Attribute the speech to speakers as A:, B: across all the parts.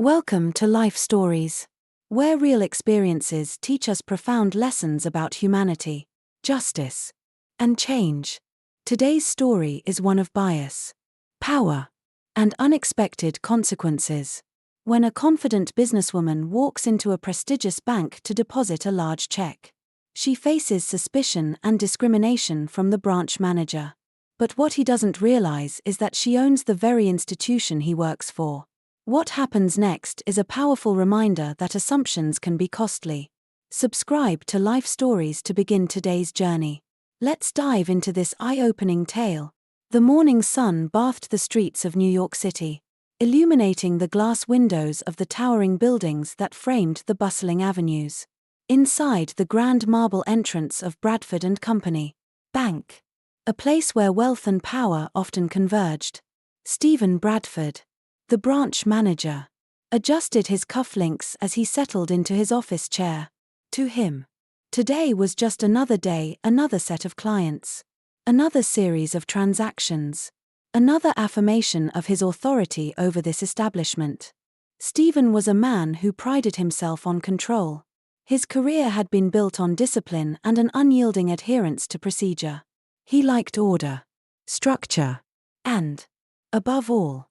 A: Welcome to Life Stories, where real experiences teach us profound lessons about humanity, justice, and change. Today's story is one of bias, power, and unexpected consequences. When a confident businesswoman walks into a prestigious bank to deposit a large check, she faces suspicion and discrimination from the branch manager. But what he doesn't realize is that she owns the very institution he works for. What happens next is a powerful reminder that assumptions can be costly. Subscribe to Life Stories to begin today's journey. Let's dive into this eye-opening tale. The morning sun bathed the streets of New York City, illuminating the glass windows of the towering buildings that framed the bustling avenues. Inside the grand marble entrance of Bradford and Company Bank, a place where wealth and power often converged, Stephen Bradford, the branch manager, adjusted his cufflinks as he settled into his office chair. To him, today was just another day, another set of clients, another series of transactions, another affirmation of his authority over this establishment. Stephen was a man who prided himself on control. His career had been built on discipline and an unyielding adherence to procedure. He liked order, structure, and, above all,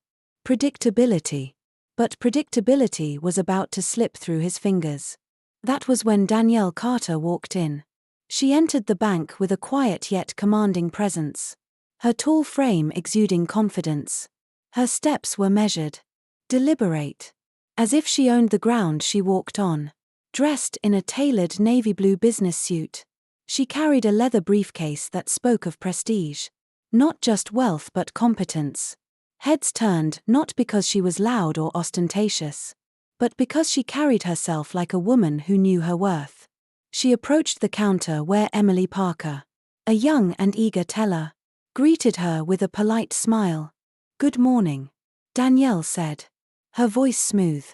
A: predictability. But predictability was about to slip through his fingers. That was when Danielle Carter walked in. She entered the bank with a quiet yet commanding presence, her tall frame exuding confidence. Her steps were measured, deliberate, as if she owned the ground she walked on. Dressed in a tailored navy blue business suit, she carried a leather briefcase that spoke of prestige, not just wealth but competence. Heads turned not because she was loud or ostentatious, but because she carried herself like a woman who knew her worth. She approached the counter where Emily Parker, a young and eager teller, greeted her with a polite smile. "Good morning," Danielle said, her voice smooth,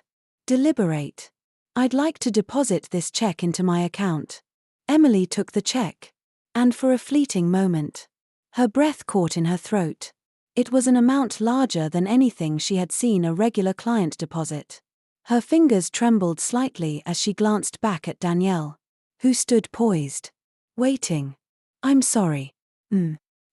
A: deliberate. "I'd like to deposit this check into my account." Emily took the check, and for a fleeting moment, her breath caught in her throat. It was an amount larger than anything she had seen a regular client deposit. Her fingers trembled slightly as she glanced back at Danielle, who stood poised, waiting. "I'm sorry,"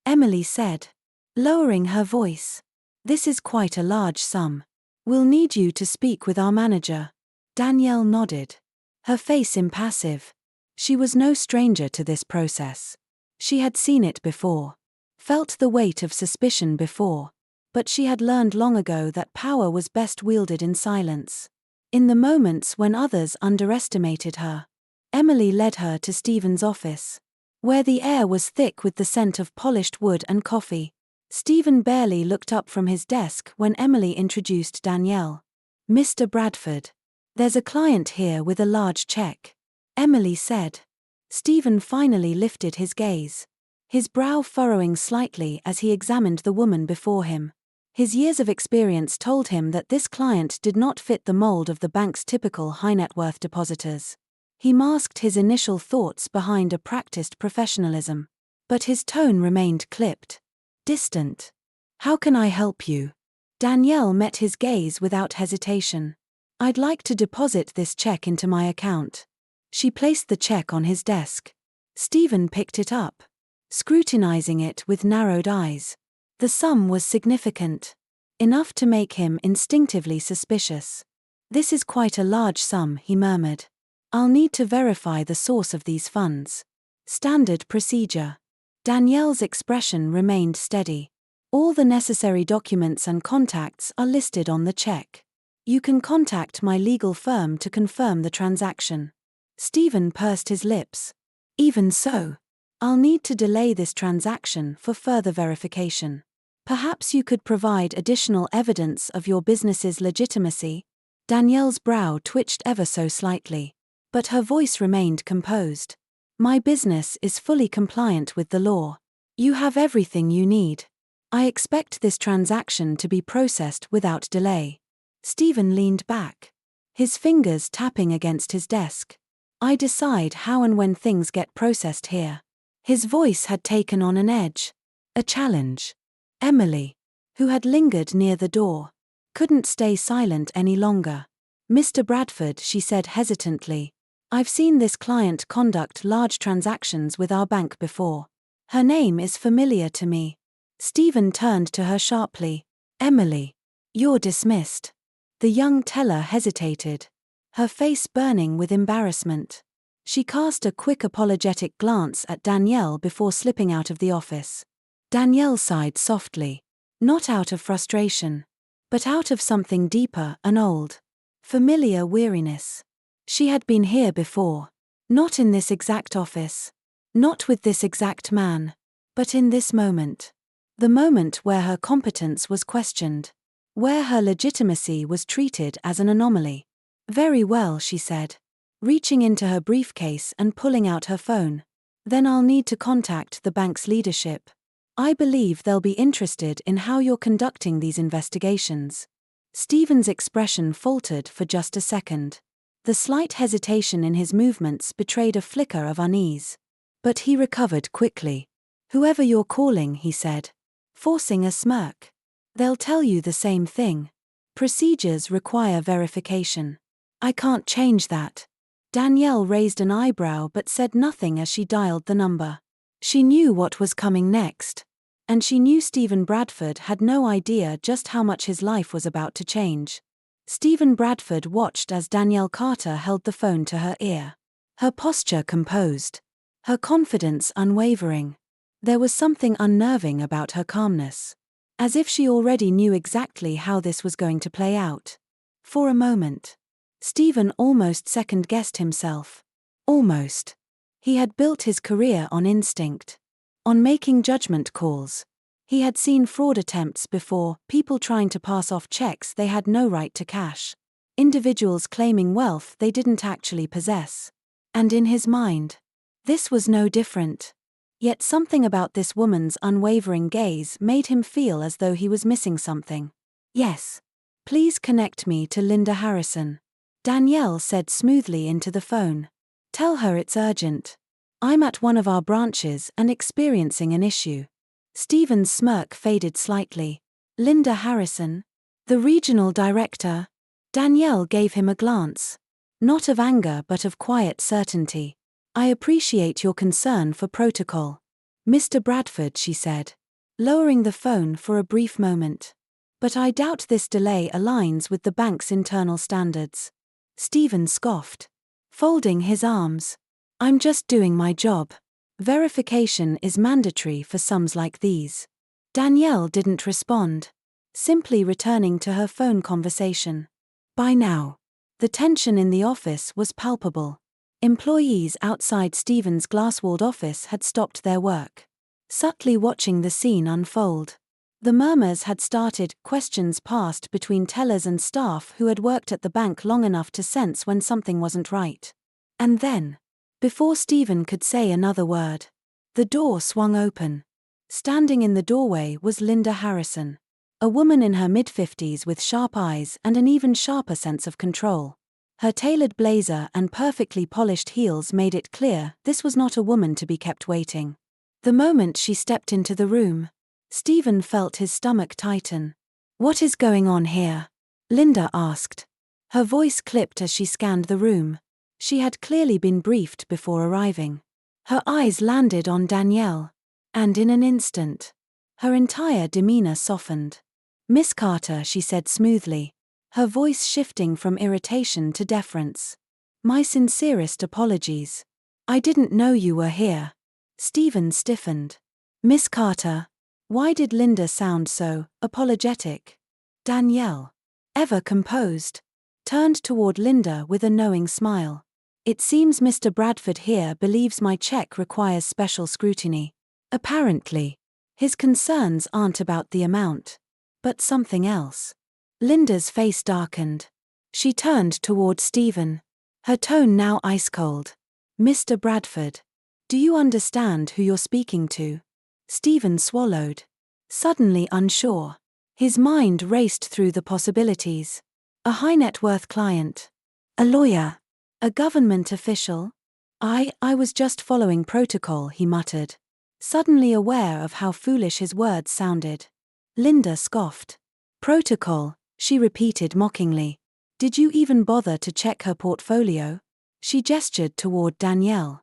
A: Emily said, lowering her voice. "This is quite a large sum. We'll need you to speak with our manager." Danielle nodded, her face impassive. She was no stranger to this process. She had seen it before, felt the weight of suspicion before, but she had learned long ago that power was best wielded in silence. In the moments when others underestimated her, Emily led her to Stephen's office, where the air was thick with the scent of polished wood and coffee. Stephen barely looked up from his desk when Emily introduced Danielle. "Mr. Bradford, there's a client here with a large check," Emily said. Stephen finally lifted his gaze, his brow furrowing slightly as he examined the woman before him. His years of experience told him that this client did not fit the mold of the bank's typical high-net-worth depositors. He masked his initial thoughts behind a practiced professionalism, but his tone remained clipped, distant. "How can I help you?" Danielle met his gaze without hesitation. "I'd like to deposit this check into my account." She placed the check on his desk. Stephen picked it up, scrutinizing it with narrowed eyes. The sum was significant, enough to make him instinctively suspicious. "This is quite a large sum," he murmured. "I'll need to verify the source of these funds." "Standard procedure." Danielle's expression remained steady. "All the necessary documents and contacts are listed on the check. You can contact my legal firm to confirm the transaction." Stephen pursed his lips. "Even so, I'll need to delay this transaction for further verification. Perhaps you could provide additional evidence of your business's legitimacy." Danielle's brow twitched ever so slightly, but her voice remained composed. "My business is fully compliant with the law. You have everything you need. I expect this transaction to be processed without delay." Stephen leaned back, his fingers tapping against his desk. "I decide how and when things get processed here." His voice had taken on an edge, a challenge. Emily, who had lingered near the door, couldn't stay silent any longer. Mr. Bradford, she said hesitantly. I've seen this client conduct large transactions with our bank before. Her name is familiar to me. Stephen turned to her sharply. Emily. You're dismissed. The young teller hesitated, her face burning with embarrassment. She cast a quick apologetic glance at Danielle before slipping out of the office. Danielle sighed softly, not out of frustration, but out of something deeper, an old, familiar weariness. She had been here before. Not in this exact office. Not with this exact man. But in this moment. The moment where her competence was questioned. Where her legitimacy was treated as an anomaly. Very well, she said, reaching into her briefcase and pulling out her phone. Then I'll need to contact the bank's leadership. I believe they'll be interested in how you're conducting these investigations. Stephen's expression faltered for just a second. The slight hesitation in his movements betrayed a flicker of unease. But he recovered quickly. Whoever you're calling, he said, forcing a smirk. They'll tell you the same thing. Procedures require verification. I can't change that. Danielle raised an eyebrow but said nothing as she dialed the number. She knew what was coming next. And she knew Stephen Bradford had no idea just how much his life was about to change. Stephen Bradford watched as Danielle Carter held the phone to her ear. Her posture composed. Her confidence unwavering. There was something unnerving about her calmness. As if she already knew exactly how this was going to play out. For a moment, Stephen almost second-guessed himself. Almost. He had built his career on instinct. On making judgment calls. He had seen fraud attempts before, people trying to pass off checks they had no right to cash. Individuals claiming wealth they didn't actually possess. And in his mind, this was no different. Yet something about this woman's unwavering gaze made him feel as though he was missing something. Yes. Please connect me to Linda Harrison. Danielle said smoothly into the phone. Tell her it's urgent. I'm at one of our branches and experiencing an issue. Stephen's smirk faded slightly. Linda Harrison? The regional director? Danielle gave him a glance. Not of anger but of quiet certainty. I appreciate your concern for protocol. Mr. Bradford, she said, lowering the phone for a brief moment. But I doubt this delay aligns with the bank's internal standards. Stephen scoffed, folding his arms. I'm just doing my job. Verification is mandatory for sums like these. Danielle didn't respond, simply returning to her phone conversation. By now, the tension in the office was palpable. Employees outside Stephen's glass-walled office had stopped their work, subtly watching the scene unfold. The murmurs had started, questions passed between tellers and staff who had worked at the bank long enough to sense when something wasn't right. And then, before Stephen could say another word, the door swung open. Standing in the doorway was Linda Harrison, a woman in her mid-50s with sharp eyes and an even sharper sense of control. Her tailored blazer and perfectly polished heels made it clear this was not a woman to be kept waiting. The moment she stepped into the room, Stephen felt his stomach tighten. What is going on here? Linda asked. Her voice clipped as she scanned the room. She had clearly been briefed before arriving. Her eyes landed on Danielle. And in an instant, her entire demeanor softened. Miss Carter, she said smoothly, her voice shifting from irritation to deference. My sincerest apologies. I didn't know you were here. Stephen stiffened. Miss Carter. Why did Linda sound so apologetic? Danielle, ever composed, turned toward Linda with a knowing smile. It seems Mr. Bradford here believes my check requires special scrutiny. Apparently, his concerns aren't about the amount, but something else. Linda's face darkened. She turned toward Stephen, her tone now ice-cold. Mr. Bradford, do you understand who you're speaking to? Stephen swallowed, suddenly unsure. His mind raced through the possibilities. A high-net-worth client. A lawyer. A government official. I was just following protocol, he muttered, suddenly aware of how foolish his words sounded. Linda scoffed. Protocol, she repeated mockingly. Did you even bother to check her portfolio? She gestured toward Danielle,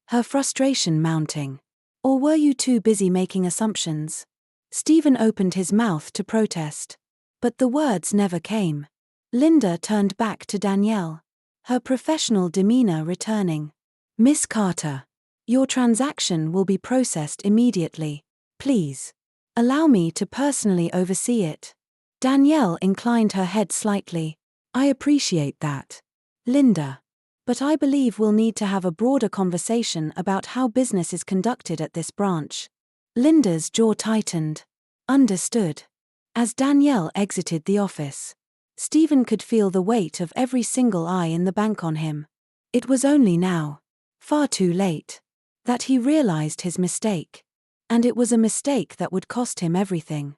A: her frustration mounting. Or were you too busy making assumptions? Stephen opened his mouth to protest, but the words never came. Linda turned back to Danielle, her professional demeanor returning. Miss Carter, your transaction will be processed immediately. Please, allow me to personally oversee it. Danielle inclined her head slightly. I appreciate that, Linda. But I believe we'll need to have a broader conversation about how business is conducted at this branch. Linda's jaw tightened. Understood. As Danielle exited the office, Stephen could feel the weight of every single eye in the bank on him. It was only now, far too late, that he realized his mistake. And it was a mistake that would cost him everything.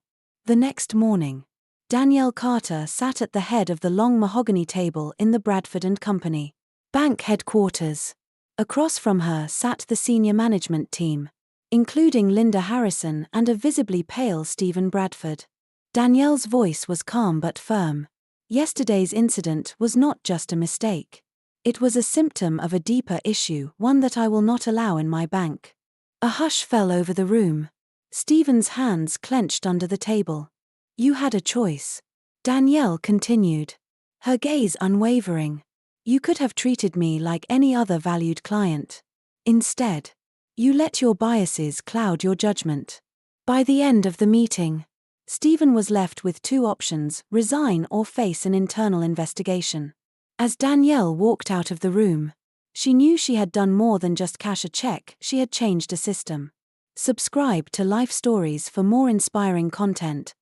A: The next morning, Danielle Carter sat at the head of the long mahogany table in the Bradford & Company bank headquarters. Across from her sat the senior management team, including Linda Harrison and a visibly pale Stephen Bradford. Danielle's voice was calm but firm. Yesterday's incident was not just a mistake. It was a symptom of a deeper issue, one that I will not allow in my bank. A hush fell over the room. Stephen's hands clenched under the table. You had a choice. Danielle continued, her gaze unwavering. You could have treated me like any other valued client. Instead, you let your biases cloud your judgment. By the end of the meeting, Stephen was left with two options: resign or face an internal investigation. As Danielle walked out of the room, she knew she had done more than just cash a check, she had changed a system. Subscribe to Life Stories for more inspiring content.